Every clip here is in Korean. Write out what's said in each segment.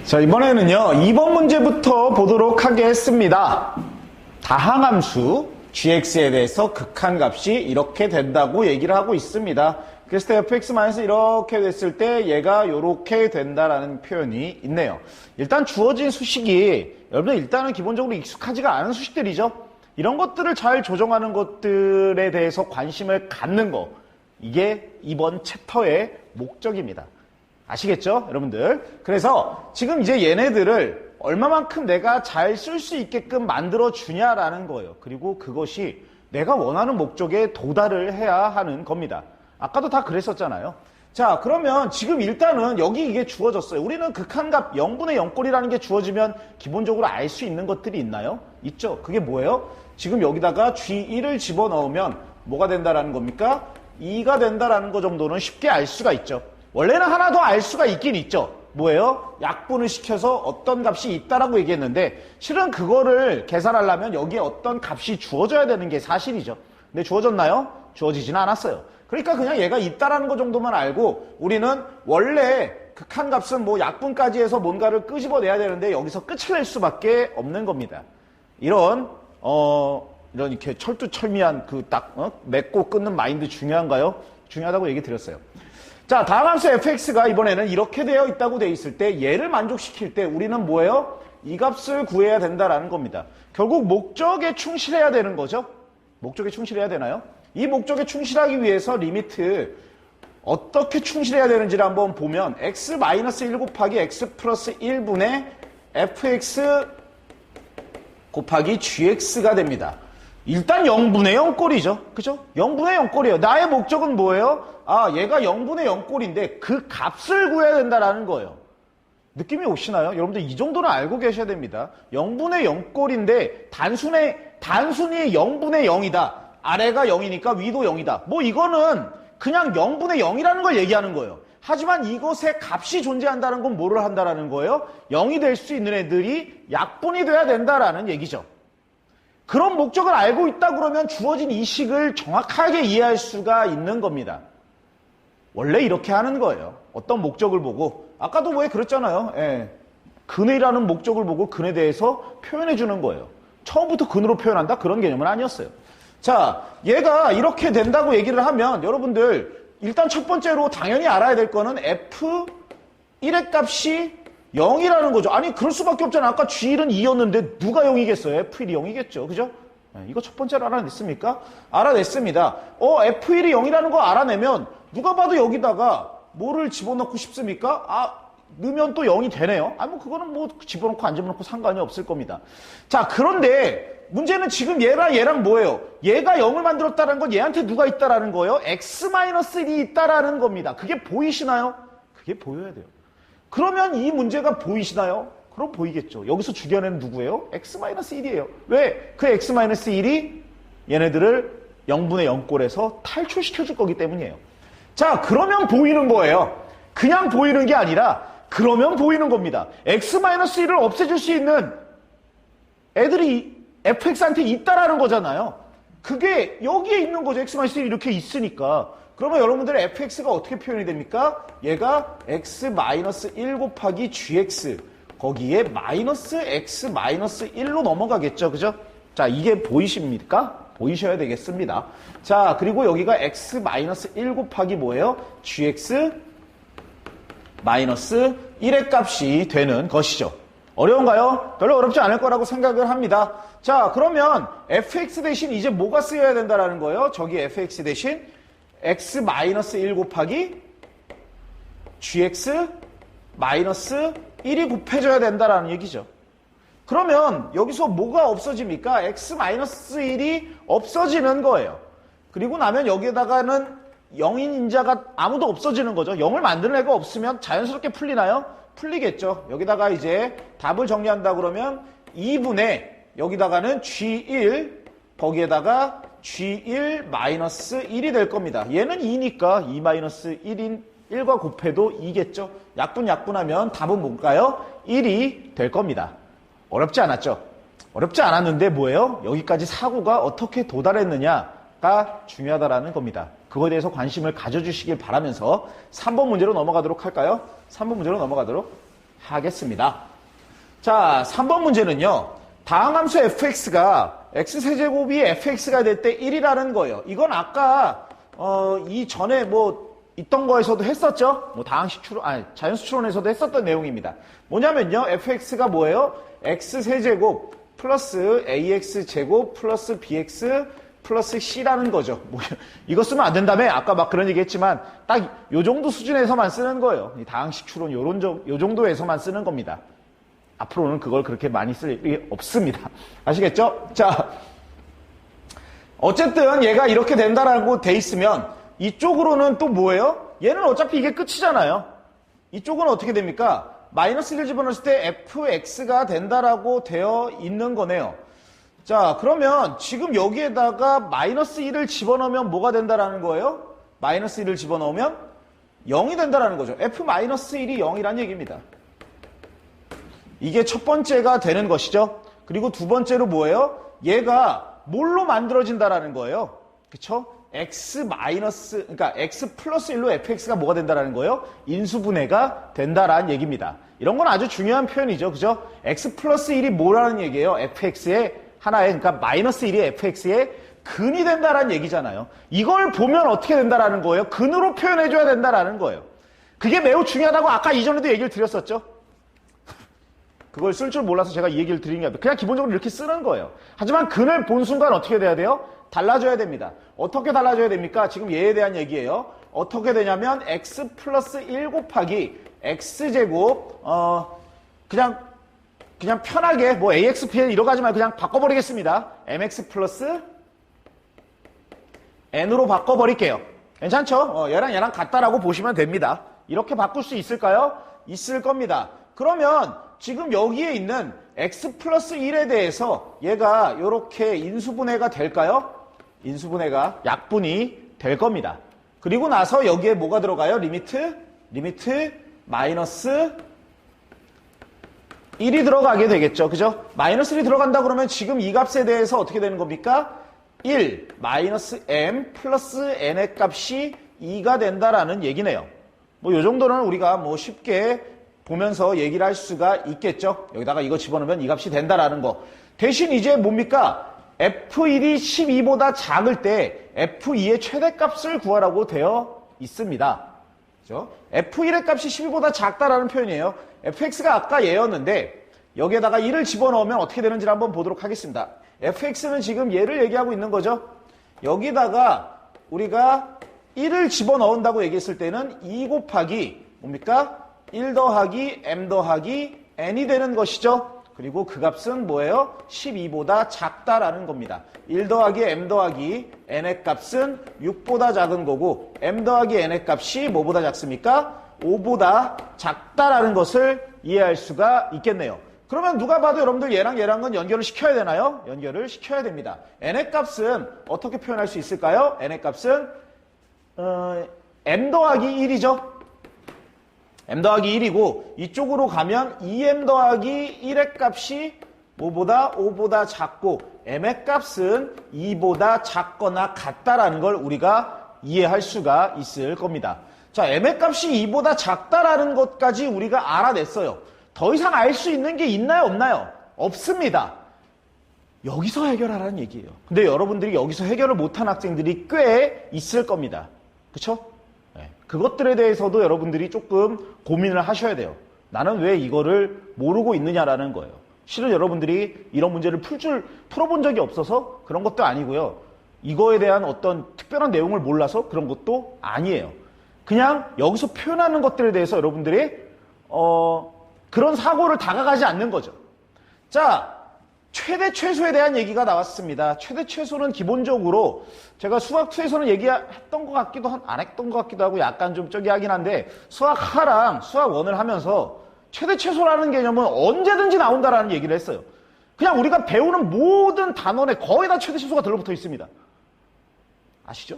자, 이번에는요, 2번 문제부터 보도록 하겠습니다. 다항함수 gx에 대해서 극한값이 이렇게 된다고 얘기를 하고 있습니다. 그랬을 때 fx- 이렇게 됐을 때 얘가 이렇게 된다라는 표현이 있네요. 일단 주어진 수식이 여러분들 일단은 기본적으로 익숙하지가 않은 수식들이죠. 이런 것들을 잘 조정하는 것들에 대해서 관심을 갖는 거, 이게 이번 챕터의 목적입니다. 아시겠죠? 여러분들. 그래서 지금 이제 얘네들을 얼마만큼 내가 잘 쓸 수 있게끔 만들어 주냐라는 거예요. 그리고 그것이 내가 원하는 목적에 도달을 해야 하는 겁니다. 아까도 다 그랬었잖아요. 자, 그러면 지금 일단은 여기 이게 주어졌어요. 우리는 극한값 0분의 0꼴이라는 게 주어지면 기본적으로 알 수 있는 것들이 있나요? 있죠. 그게 뭐예요? 지금 여기다가 G1을 집어넣으면 뭐가 된다라는 겁니까? 2가 된다라는 거 정도는 쉽게 알 수가 있죠. 원래는 하나 더 알 수가 있긴 있죠. 뭐예요? 약분을 시켜서 어떤 값이 있다라고 얘기했는데 실은 그거를 계산하려면 여기에 어떤 값이 주어져야 되는 게 사실이죠. 근데 주어졌나요? 주어지지는 않았어요. 그러니까 그냥 얘가 있다라는 거 정도만 알고 우리는 원래 극한값은 뭐 약분까지 해서 뭔가를 끄집어내야 되는데 여기서 끝을 낼 수밖에 없는 겁니다. 이런 이렇게 철두철미한 맺고 끊는 마인드 중요한가요? 중요하다고 얘기 드렸어요. 자, 다항함수 fx가 이번에는 이렇게 되어 있다고 되어 있을 때 얘를 만족시킬 때 우리는 뭐예요? 이 값을 구해야 된다라는 겁니다. 결국 목적에 충실해야 되는 거죠. 목적에 충실해야 되나요? 이 목적에 충실하기 위해서 리미트 어떻게 충실해야 되는지를 한번 보면 x-1 곱하기 x 플러스 1분의 fx 곱하기 gx가 됩니다. 일단 0분의 0꼴이죠. 그죠? 0분의 0꼴이에요. 나의 목적은 뭐예요? 아, 얘가 0분의 0꼴인데 그 값을 구해야 된다라는 거예요. 느낌이 오시나요? 여러분들 이 정도는 알고 계셔야 됩니다. 0분의 0꼴인데 단순히 0분의 0이다. 아래가 0이니까 위도 0이다. 뭐 이거는 그냥 0분의 0이라는 걸 얘기하는 거예요. 하지만 이것에 값이 존재한다는 건 뭐를 한다라는 거예요? 0이 될 수 있는 애들이 약분이 돼야 된다라는 얘기죠. 그런 목적을 알고 있다 그러면 주어진 이 식을 정확하게 이해할 수가 있는 겁니다. 원래 이렇게 하는 거예요. 어떤 목적을 보고 아까도 왜 그랬잖아요. 근이라는 목적을 보고 근에 대해서 표현해 주는 거예요. 처음부터 근으로 표현한다? 그런 개념은 아니었어요. 자, 얘가 이렇게 된다고 얘기를 하면 여러분들 일단 첫 번째로 당연히 알아야 될 거는 F1의 값이 0이라는 거죠. 아니 그럴 수밖에 없잖아. 아까 G1은 2였는데 누가 0이겠어요? F1이 0이겠죠. 그죠? 이거 첫 번째로 알아냈습니까? 알아냈습니다. F1이 0이라는 거 알아내면 누가 봐도 여기다가 뭐를 집어넣고 싶습니까? 넣으면 또 0이 되네요. 뭐 그거는 뭐 집어넣고 안 집어넣고 상관이 없을 겁니다. 자, 그런데 문제는 지금 얘랑 뭐예요? 얘가 0을 만들었다는 건 얘한테 누가 있다라는 거예요? x-1이 있다라는 겁니다. 그게 보이시나요? 그게 보여야 돼요. 그러면 이 문제가 보이시나요? 그럼 보이겠죠. 여기서 죽여내는 누구예요? x-1이에요. 왜? 그 x-1이 얘네들을 0분의 0꼴에서 탈출시켜줄 거기 때문이에요. 자, 그러면 보이는 거예요. 그냥 보이는 게 아니라 그러면 보이는 겁니다. x-1을 없애줄 수 있는 애들이 fx한테 있다라는 거잖아요. 그게 여기에 있는 거죠. x-1이 이렇게 있으니까. 그러면 여러분들 fx가 어떻게 표현이 됩니까? 얘가 x-1 곱하기 gx 거기에 마이너스 x-1로 넘어가겠죠. 그죠? 자, 이게 보이십니까? 보이셔야 되겠습니다. 자, 그리고 여기가 x-1 곱하기 뭐예요? gx 마이너스 1의 값이 되는 것이죠. 어려운가요? 별로 어렵지 않을 거라고 생각을 합니다. 자, 그러면 fx 대신 이제 뭐가 쓰여야 된다라는 거예요? 저기 fx 대신 x-1 곱하기 gx 마이너스 1이 곱해져야 된다라는 얘기죠. 그러면 여기서 뭐가 없어집니까? x-1이 없어지는 거예요. 그리고 나면 여기에다가는 0인 인자가 아무도 없어지는 거죠. 0을 만드는 애가 없으면 자연스럽게 풀리나요? 풀리겠죠. 여기다가 이제 답을 정리한다 그러면 2분의 여기다가는 G1 거기에다가 G1-1이 될 겁니다. 얘는 2니까 2-1인 1과 곱해도 2겠죠. 약분하면 답은 뭘까요? 1이 될 겁니다. 어렵지 않았죠? 어렵지 않았는데 뭐예요? 여기까지 사고가 어떻게 도달했느냐가 중요하다라는 겁니다. 그거에 대해서 관심을 가져주시길 바라면서 3번 문제로 넘어가도록 할까요? 3번 문제로 넘어가도록 하겠습니다. 자, 3번 문제는요. 다항함수 fx가 x세제곱이 fx가 될 때 1이라는 거예요. 이건 아까 이전에 있던 거에서도 했었죠. 다항식 추론, 자연수 추론에서도 했었던 내용입니다. 뭐냐면요. fx가 뭐예요? x세제곱 플러스 ax제곱 플러스 bx 플러스 c라는 거죠. 이거 쓰면 안 된다며? 아까 막 그런 얘기 했지만 딱 요 정도 수준에서만 쓰는 거예요. 이 다항식 추론 요 정도에서만 쓰는 겁니다. 앞으로는 그걸 그렇게 많이 쓸 일이 없습니다. 아시겠죠? 자, 어쨌든 얘가 이렇게 된다라고 돼 있으면 이쪽으로는 또 뭐예요? 얘는 어차피 이게 끝이잖아요. 이쪽은 어떻게 됩니까? 마이너스 1을 집어넣었을 때 fx가 된다라고 되어 있는 거네요. 자, 그러면 지금 여기에다가 마이너스 1을 집어넣으면 뭐가 된다라는 거예요? 마이너스 1을 집어넣으면 0이 된다라는 거죠. f-1이 0이란 얘기입니다. 이게 첫 번째가 되는 것이죠. 그리고 두 번째로 뭐예요? 얘가 뭘로 만들어진다라는 거예요. 그쵸? 그러니까 x 플러스 1로 fx가 뭐가 된다라는 거예요? 인수분해가 된다라는 얘기입니다. 이런 건 아주 중요한 표현이죠. 그죠? x 플러스 1이 뭐라는 얘기예요? fx의 하나의, 그러니까 마이너스 1이 fx의 근이 된다라는 얘기잖아요. 이걸 보면 어떻게 된다라는 거예요? 근으로 표현해줘야 된다라는 거예요. 그게 매우 중요하다고 아까 이전에도 얘기를 드렸었죠. 그걸 쓸 줄 몰라서 제가 이 얘기를 드린 게 아니라 그냥 기본적으로 이렇게 쓰는 거예요. 하지만 근을 본 순간 어떻게 돼야 돼요? 달라져야 됩니다. 어떻게 달라져야 됩니까? 지금 얘에 대한 얘기예요. 어떻게 되냐면 x 플러스 1 곱하기 x제곱 그냥 편하게 ax, pn 이러 가지 말고 그냥 바꿔버리겠습니다. mx 플러스 n으로 바꿔버릴게요. 괜찮죠? 얘랑 같다라고 보시면 됩니다. 이렇게 바꿀 수 있을까요? 있을 겁니다. 그러면 지금 여기에 있는 x 플러스 1에 대해서 얘가 이렇게 인수분해가 될까요? 인수분해가 약분이 될 겁니다. 그리고 나서 여기에 뭐가 들어가요? 리미트 마이너스 1이 들어가게 되겠죠. 그죠? 마이너스 1이 들어간다 그러면 지금 이 값에 대해서 어떻게 되는 겁니까? 1 마이너스 m 플러스 n의 값이 2가 된다라는 얘기네요. 요 정도는 우리가 쉽게 보면서 얘기를 할 수가 있겠죠. 여기다가 이거 집어넣으면 이 값이 된다라는 거. 대신 이제 뭡니까? f1이 12보다 작을 때 f2의 최대값을 구하라고 되어 있습니다. 그죠? f1의 값이 12보다 작다라는 표현이에요. fx가 아까 얘였는데 여기에다가 1을 집어넣으면 어떻게 되는지를 한번 보도록 하겠습니다. fx는 지금 얘를 얘기하고 있는 거죠. 여기다가 우리가 1을 집어넣는다고 얘기했을 때는 2 곱하기 뭡니까? 1 더하기 m 더하기 n이 되는 것이죠. 그리고 그 값은 뭐예요? 12보다 작다라는 겁니다. 1 더하기 m 더하기 n의 값은 6보다 작은 거고 m 더하기 n의 값이 뭐보다 작습니까? 5보다 작다라는 것을 이해할 수가 있겠네요. 그러면 누가 봐도 여러분들 얘랑은 연결을 시켜야 되나요? 연결을 시켜야 됩니다. n의 값은 어떻게 표현할 수 있을까요? n의 값은 m 더하기 1이죠. m 더하기 1이고 이쪽으로 가면 2m 더하기 1의 값이 뭐보다 5보다 작고 m의 값은 2보다 작거나 같다라는 걸 우리가 이해할 수가 있을 겁니다. 자, m의 값이 2보다 작다라는 것까지 우리가 알아냈어요. 더 이상 알 수 있는 게 있나요? 없나요? 없습니다. 여기서 해결하라는 얘기예요. 근데 여러분들이 여기서 해결을 못한 학생들이 꽤 있을 겁니다. 그쵸? 그것들에 대해서도 여러분들이 조금 고민을 하셔야 돼요. 나는 왜 이거를 모르고 있느냐라는 거예요. 실은 여러분들이 이런 문제를 풀어본 적이 없어서 그런 것도 아니고요. 이거에 대한 어떤 특별한 내용을 몰라서 그런 것도 아니에요. 그냥 여기서 표현하는 것들에 대해서 여러분들이 그런 사고를 다가가지 않는 거죠. 자, 최대 최소에 대한 얘기가 나왔습니다. 최대 최소는 기본적으로 제가 수학 2에서는 얘기했던 것 같기도 안 했던 것 같기도 하고 약간 좀 저기 하긴 한데 수학 하랑 수학 1을 하면서 최대 최소라는 개념은 언제든지 나온다라는 얘기를 했어요. 그냥 우리가 배우는 모든 단원에 거의 다 최대 최소가 들러붙어 있습니다. 아시죠?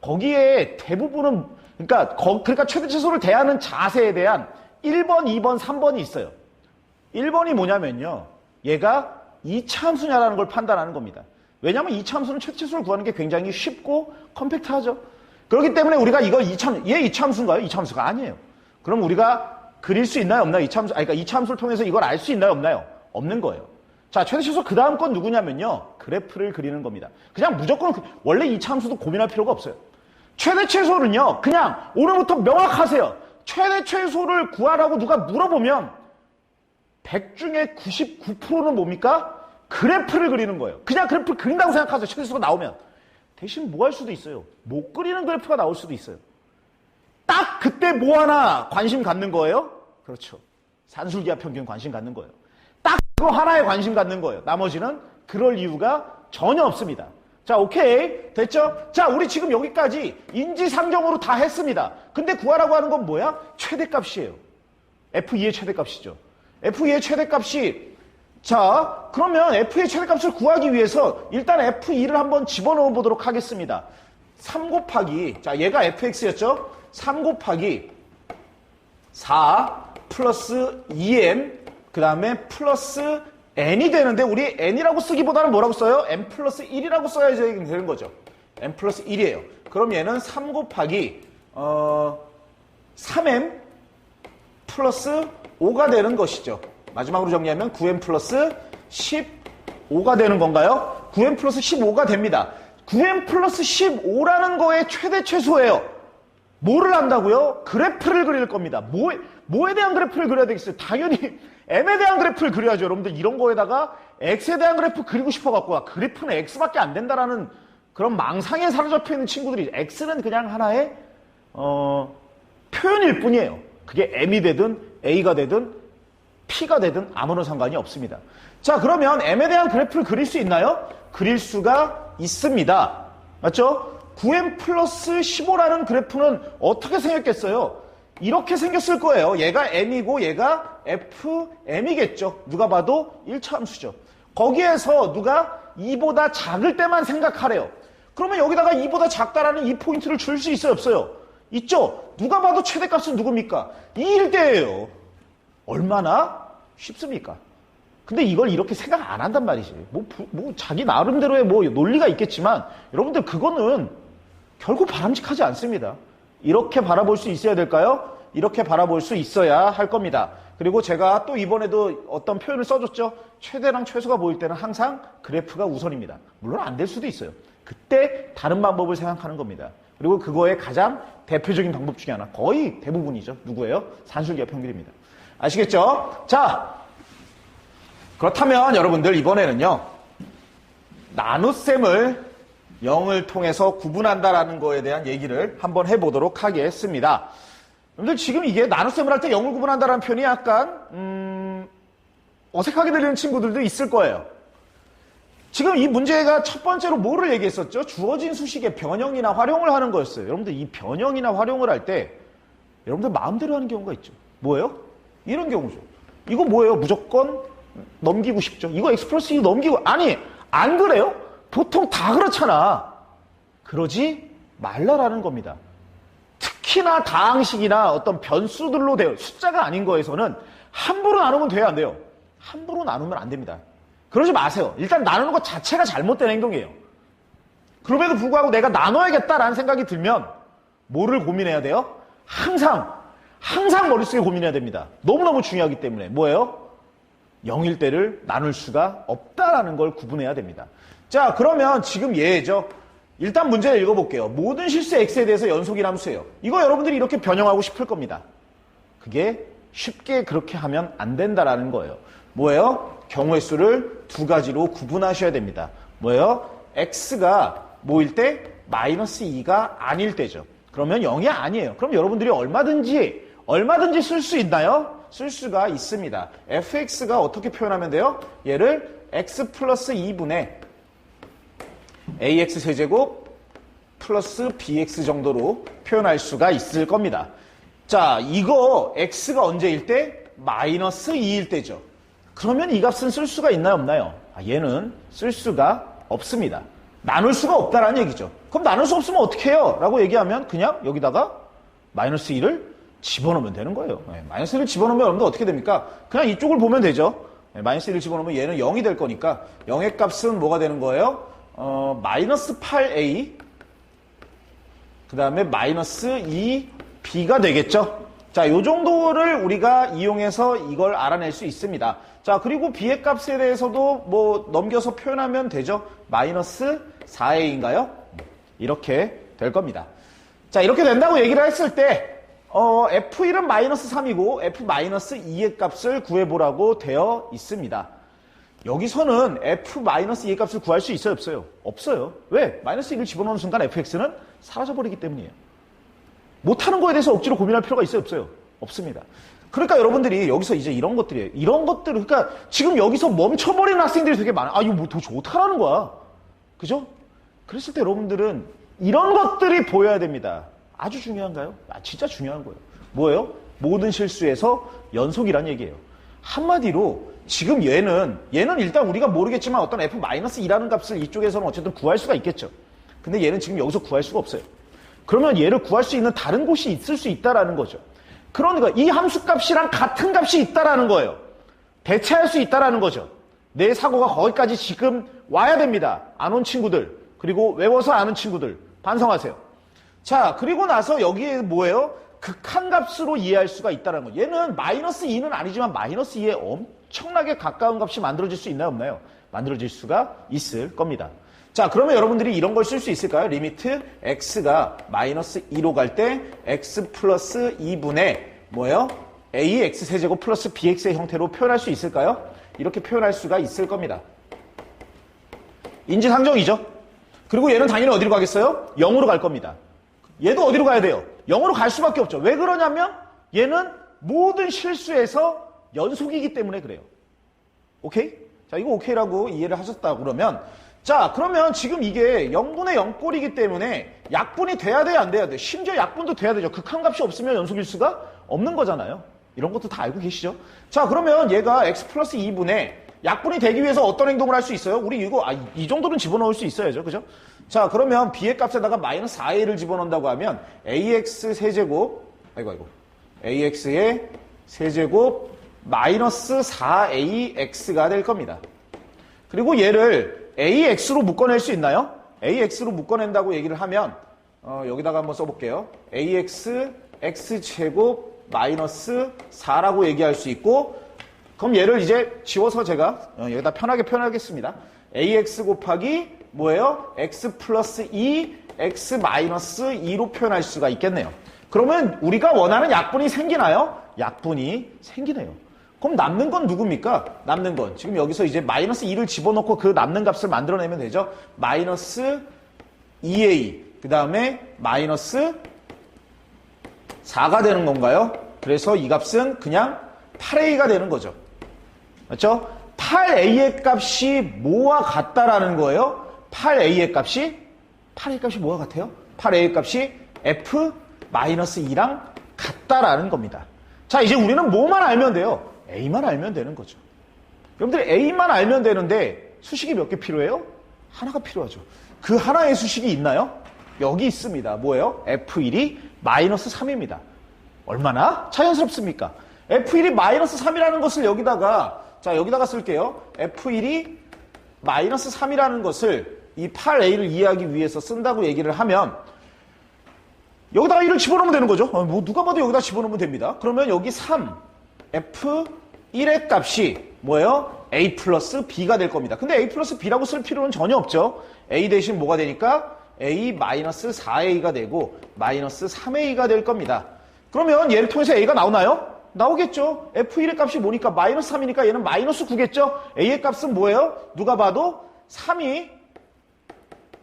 거기에 대부분은 그러니까 최대 최소를 대하는 자세에 대한 1번, 2번, 3번이 있어요. 1번이 뭐냐면요. 얘가 이차함수냐라는 걸 판단하는 겁니다. 왜냐하면 이차함수는 최대 최소를 구하는 게 굉장히 쉽고 컴팩트하죠. 그렇기 때문에 우리가 얘 이차함수인가요? 이차함수가 아니에요. 그럼 우리가 그릴 수 있나요? 없나요? 그러니까 이차함수를 통해서 이걸 알 수 있나요? 없나요? 없는 거예요. 자, 최대 최소 그 다음 건 누구냐면요. 그래프를 그리는 겁니다. 그냥 무조건, 원래 이차함수도 고민할 필요가 없어요. 최대 최소는요, 그냥 오늘부터 명확하세요. 최대 최소를 구하라고 누가 물어보면 100 중에 99%는 뭡니까? 그래프를 그리는 거예요. 그냥 그래프를 그린다고 생각하세요. 최대 최소가 나오면. 대신 뭐 할 수도 있어요. 못 그리는 그래프가 나올 수도 있어요. 딱 그때 뭐 하나 관심 갖는 거예요? 그렇죠. 산술기하 평균 관심 갖는 거예요. 딱 그거 하나에 관심 갖는 거예요. 나머지는 그럴 이유가 전혀 없습니다. 자, 오케이. 됐죠? 자, 우리 지금 여기까지 인지상정으로 다 했습니다. 근데 구하라고 하는 건 뭐야? 최대값이에요. F2의 최대값이죠. F2의 최대값이, 자, 그러면 F의 최대값을 구하기 위해서 일단 F2를 한번 집어넣어 보도록 하겠습니다. 3 곱하기, 자, 얘가 fx였죠? 3 곱하기 4 플러스 2m, 그 다음에 플러스 n이 되는데, 우리 n이라고 쓰기보다는 뭐라고 써요? n 플러스 1이라고 써야지 되는 거죠. n 플러스 1이에요. 그럼 얘는 3 곱하기 3m 플러스 5가 되는 것이죠. 마지막으로 정리하면 9m 플러스 15가 되는 건가요? 9m 플러스 15가 됩니다. 9m 플러스 15라는 거의 최대 최소예요. 뭐를 한다고요? 그래프를 그릴 겁니다. 뭐에 대한 그래프를 그려야 되겠어요? 당연히 m에 대한 그래프를 그려야죠. 여러분들 이런 거에다가 x에 대한 그래프 그리고 싶어갖고 그래프는 x밖에 안 된다라는 그런 망상에 사로잡혀 있는 친구들이, x는 그냥 하나의 표현일 뿐이에요. 그게 m이 되든 a가 되든 p가 되든 아무런 상관이 없습니다. 자, 그러면 m에 대한 그래프를 그릴 수 있나요? 그릴 수가 있습니다. 맞죠? 9m 플러스 15라는 그래프는 어떻게 생겼겠어요? 이렇게 생겼을 거예요. 얘가 m이고 얘가 fm이겠죠. 누가 봐도 1차 함수죠. 거기에서 누가 2보다 작을 때만 생각하래요. 그러면 여기다가 2보다 작다라는 이 포인트를 줄 수 있어요? 없어요? 있죠? 누가 봐도 최대값은 누굽니까? 2일 때예요. 얼마나 쉽습니까? 근데 이걸 이렇게 생각 안 한단 말이지. 자기 나름대로의 논리가 있겠지만, 여러분들 그거는 결국 바람직하지 않습니다. 이렇게 바라볼 수 있어야 될까요? 이렇게 바라볼 수 있어야 할 겁니다. 그리고 제가 또 이번에도 어떤 표현을 써줬죠? 최대랑 최소가 보일 때는 항상 그래프가 우선입니다. 물론 안 될 수도 있어요. 그때 다른 방법을 생각하는 겁니다. 그리고 그거의 가장 대표적인 방법 중에 하나, 거의 대부분이죠. 누구예요? 산술기하 평균입니다. 아시겠죠? 자, 그렇다면 여러분들 이번에는요, 나눗셈을 0을 통해서 구분한다라는 거에 대한 얘기를 한번 해보도록 하겠습니다. 여러분들 지금 이게 나눗셈을 할 때 0을 구분한다라는 표현이 약간 어색하게 들리는 친구들도 있을 거예요. 지금 이 문제가 첫 번째로 뭐를 얘기했었죠? 주어진 수식의 변형이나 활용을 하는 거였어요. 여러분들 이 변형이나 활용을 할 때 여러분들 마음대로 하는 경우가 있죠. 뭐예요? 이런 경우죠. 이거 뭐예요? 무조건 넘기고 싶죠. 이거 x 플러스 2 넘기고, 아니 안 그래요? 보통 다 그렇잖아. 그러지 말라라는 겁니다. 특히나 다항식이나 어떤 변수들로 되어 숫자가 아닌 거에서는 함부로 나누면 돼요, 안 돼요? 함부로 나누면 안 됩니다. 그러지 마세요. 일단 나누는 것 자체가 잘못된 행동이에요. 그럼에도 불구하고 내가 나눠야겠다라는 생각이 들면 뭐를 고민해야 돼요? 항상 머릿속에 고민해야 됩니다. 너무너무 중요하기 때문에. 뭐예요? 0일 때를 나눌 수가 없다라는 걸 구분해야 됩니다. 자, 그러면 지금 예죠. 일단 문제를 읽어볼게요. 모든 실수 x에 대해서 연속인 함수예요. 이거 여러분들이 이렇게 변형하고 싶을 겁니다. 그게 쉽게 그렇게 하면 안 된다라는 거예요. 뭐예요? 경우의 수를 두 가지로 구분하셔야 됩니다. 뭐예요? x가 뭐일 때? 마이너스 2가 아닐 때죠. 그러면 0이 아니에요. 그럼 여러분들이 얼마든지 쓸 수 있나요? 쓸 수가 있습니다. fx가 어떻게 표현하면 돼요? 얘를 x 플러스 2분의 ax 세제곱 플러스 bx 정도로 표현할 수가 있을 겁니다. 자, 이거 x가 언제일 때? 마이너스 2일 때죠. 그러면 이 값은 쓸 수가 있나요? 없나요? 얘는 쓸 수가 없습니다. 나눌 수가 없다라는 얘기죠. 그럼 나눌 수 없으면 어떻게 해요? 라고 얘기하면 그냥 여기다가 마이너스 2를 집어넣으면 되는 거예요. 마이너스 1을 집어넣으면 여러분들 어떻게 됩니까? 그냥 이쪽을 보면 되죠. 마이너스 1을 집어넣으면 얘는 0이 될 거니까 0의 값은 뭐가 되는 거예요? 마이너스 8a 그 다음에 마이너스 2b가 되겠죠. 자, 요 정도를 우리가 이용해서 이걸 알아낼 수 있습니다. 자, 그리고 b의 값에 대해서도 뭐 넘겨서 표현하면 되죠. 마이너스 4a인가요? 이렇게 될 겁니다. 자, 이렇게 된다고 얘기를 했을 때 f1은 마이너스 3이고 f-2의 값을 구해보라고 되어 있습니다. 여기서는 f-2의 값을 구할 수 있어요, 없어요? 없어요. 왜? 마이너스 1을 집어넣는 순간 fx는 사라져버리기 때문이에요. 못하는 거에 대해서 억지로 고민할 필요가 있어요, 없어요? 없습니다. 그러니까 여러분들이 여기서 이제 이런 것들이에요. 이런 것들을, 그러니까 지금 여기서 멈춰버리는 학생들이 되게 많아요. 아, 이거 뭐 도대체 어떡하라는 거야. 그죠? 그랬을 때 여러분들은 이런 것들이 보여야 됩니다. 아주 중요한가요? 아, 진짜 중요한 거예요. 뭐예요? 모든 실수에서 연속이란 얘기예요. 한마디로 지금 얘는 일단 우리가 모르겠지만 어떤 f-2라는 값을 이쪽에서는 어쨌든 구할 수가 있겠죠. 근데 얘는 지금 여기서 구할 수가 없어요. 그러면 얘를 구할 수 있는 다른 곳이 있을 수 있다라는 거죠. 그러니까 이 함수 값이랑 같은 값이 있다라는 거예요. 대체할 수 있다라는 거죠. 내 사고가 거기까지 지금 와야 됩니다. 안 온 친구들, 그리고 외워서 아는 친구들 반성하세요. 자, 그리고 나서 여기에 뭐예요? 극한값으로 이해할 수가 있다는 거예요. 얘는 마이너스 2는 아니지만 마이너스 2에 엄청나게 가까운 값이 만들어질 수 있나요, 없나요? 만들어질 수가 있을 겁니다. 자, 그러면 여러분들이 이런 걸 쓸 수 있을까요? 리미트 x가 마이너스 2로 갈 때 x 플러스 2분의 뭐예요? ax 세제곱 플러스 bx의 형태로 표현할 수 있을까요? 이렇게 표현할 수가 있을 겁니다. 인지상정이죠. 그리고 얘는 당연히 어디로 가겠어요? 0으로 갈 겁니다. 얘도 어디로 가야 돼요? 0으로 갈 수밖에 없죠. 왜 그러냐면 얘는 모든 실수에서 연속이기 때문에 그래요. 오케이? 자, 이거 오케이라고 이해를 하셨다 그러면, 자, 그러면 지금 이게 0분의 0꼴이기 때문에 약분이 돼야 돼요, 안 돼야 돼요? 심지어 약분도 돼야 되죠. 극한값이 없으면 연속일 수가 없는 거잖아요. 이런 것도 다 알고 계시죠? 자, 그러면 얘가 x 플러스 2분의 약분이 되기 위해서 어떤 행동을 할 수 있어요? 우리 이거 이 정도는 집어넣을 수 있어야죠. 그죠? 자, 그러면 b의 값에다가 마이너스 4a를 집어넣는다고 하면 ax 세제곱 ax의 세제곱 마이너스 4ax가 될 겁니다. 그리고 얘를 ax로 묶어낼 수 있나요? ax로 묶어낸다고 얘기를 하면 여기다가 한번 써볼게요. ax x제곱 마이너스 4라고 얘기할 수 있고, 그럼 얘를 이제 지워서 제가 여기다 편하게 표현하겠습니다. ax 곱하기 뭐예요? x 플러스 2, x 마이너스 2로 표현할 수가 있겠네요. 그러면 우리가 원하는 약분이 생기나요? 약분이 생기네요. 그럼 남는 건 누굽니까? 남는 건 지금 여기서 이제 마이너스 2를 집어넣고 그 남는 값을 만들어내면 되죠. 마이너스 2a 그 다음에 마이너스 4가 되는 건가요? 그래서 이 값은 그냥 8a가 되는 거죠. 맞죠? 8a의 값이 뭐와 같다라는 거예요? 8a의 값이 뭐와 같아요? 8a의 값이 f-2랑 같다라는 겁니다. 자, 이제 우리는 뭐만 알면 돼요? a만 알면 되는 거죠. 여러분들 a만 알면 되는데 수식이 몇 개 필요해요? 하나가 필요하죠. 그 하나의 수식이 있나요? 여기 있습니다. 뭐예요? f1이 마이너스 3입니다. 얼마나 자연스럽습니까? f1이 마이너스 3이라는 것을 여기다가 쓸게요. f1이 마이너스 3이라는 것을 이 8a를 이해하기 위해서 쓴다고 얘기를 하면 여기다가 1을 집어넣으면 되는 거죠. 뭐 누가 봐도 여기다 집어넣으면 됩니다. 그러면 여기 3, f1의 값이 뭐예요? a 플러스 b가 될 겁니다. 근데 a 플러스 b라고 쓸 필요는 전혀 없죠. a 대신 뭐가 되니까 a 마이너스 4a가 되고 마이너스 3a가 될 겁니다. 그러면 얘를 통해서 a가 나오나요? 나오겠죠. f1의 값이 뭐니까 마이너스 3이니까 얘는 마이너스 9겠죠. a의 값은 뭐예요? 누가 봐도 3이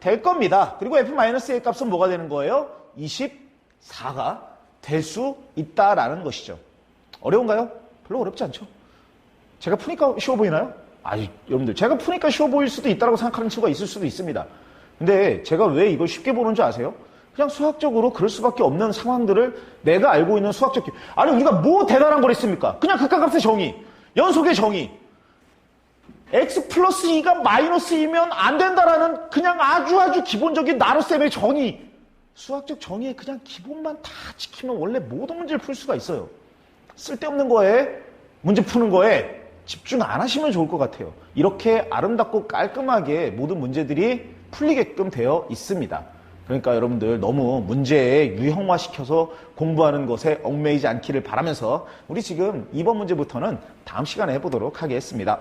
될 겁니다. 그리고 f-의 값은 뭐가 되는 거예요? 24가 될 수 있다라는 것이죠. 어려운가요? 별로 어렵지 않죠. 제가 푸니까 쉬워 보이나요? 여러분들 제가 푸니까 쉬워 보일 수도 있다고 생각하는 친구가 있을 수도 있습니다. 근데 제가 왜 이걸 쉽게 보는 줄 아세요? 그냥 수학적으로 그럴 수밖에 없는 상황들을 내가 알고 있는 수학적 우리가 뭐 대단한 걸 했습니까? 그냥 극한값의 정의, 연속의 정의. x 플러스 2가 마이너스 2면 안 된다라는 그냥 아주 기본적인 나눗셈의 정의. 수학적 정의의 그냥 기본만 다 지키면 원래 모든 문제를 풀 수가 있어요. 쓸데없는 거에, 문제 푸는 거에 집중 안 하시면 좋을 것 같아요. 이렇게 아름답고 깔끔하게 모든 문제들이 풀리게끔 되어 있습니다. 그러니까 여러분들 너무 문제에 유형화시켜서 공부하는 것에 얽매이지 않기를 바라면서 우리 지금 2번 문제부터는 다음 시간에 해보도록 하겠습니다.